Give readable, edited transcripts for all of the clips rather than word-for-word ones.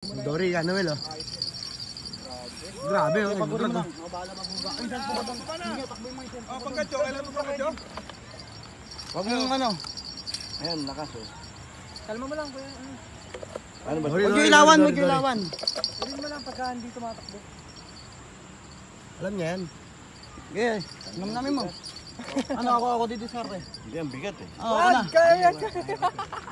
Dory ka, Noel, oh. Grabe, oh. Pagod mo. Ay, saan po ba bang? Hindi, takboy mo yung Oh, pangkatyo. Kailan mo pangkatyo? Huwag mong ano. Ayan, lakas oh. Kalma mo lang, kuya. Ano ba? Dory, Huwag Dory, yung ilawan, Dory, huwag yung Dory. ilawan. Ulit mo lang pagka hindi tumatakbo. Alam niya yan. Okay, namin mo. Ano ako dito sa re? Hindi, ang bigat eh. Ako na. Kaya.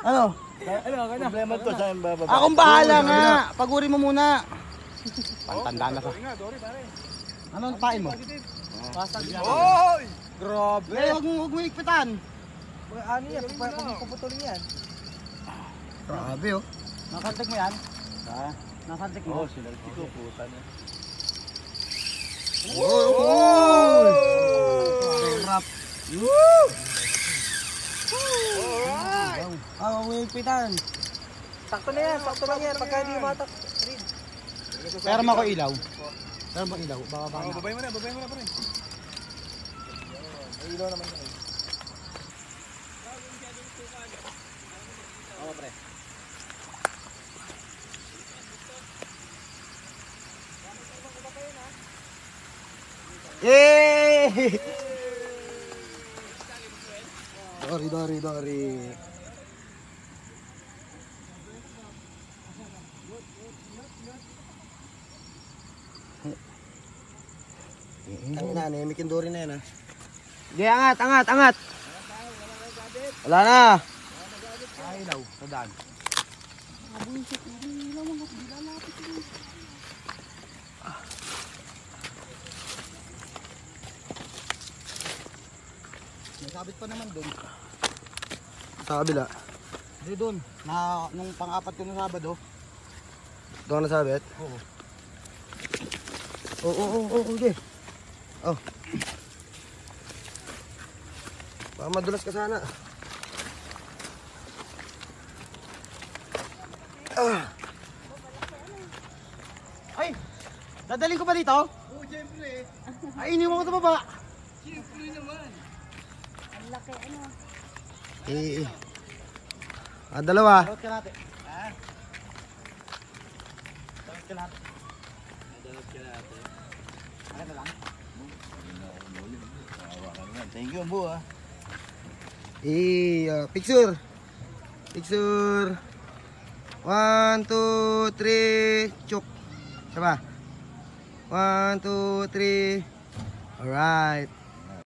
Ano? Ano, ka na. Problema to, saan bababa? Akong bahala nga. Paguri mo muna. Pantanda na ka. Dory nga, Dory, pare. Ano pain mo? Pasag yan. Oy! Grabe. Huwag mo ikpitan. Ano yan? Puputulin yan. Grabe, oh. Nakantik mo yan? Ha? Nakantik Oo, mo? sinalti ko, puta na. Oh! Sarap. Huwag mo ikpitan. Sakto na yan. Sakto lang yan. Pagka hindi tumatak. Pero mo ako ilaw. Pero mo ilaw. Baka baka Oh, babay mo na, pare. May ilaw naman yan. Oo, pre. Yay! Dory. Ang ina, anemic yung Dory na yan, ha? Di, angat. Wala na. Ay, ilaw, sa daan. Nasabit pa naman dun. Sa kabila. Di dun. Nung pang-apat ko na Sabado. Doon na sabit? Oo. Oo, okay. Oh. Baka madulas ka sana. Ay! Dadalhin ko pa dito? Oo, siyempre. Ay, iniwan ko ito baba. Siyempre naman. Ang laki, ano. Dalawa. Tarot ka natin. Ha? Tarot ka natin. Ano na lang? Thank you, Bu, ah. Picture. 1, 2, 3, chuk. Siapa? 1, 2, 3. Alright.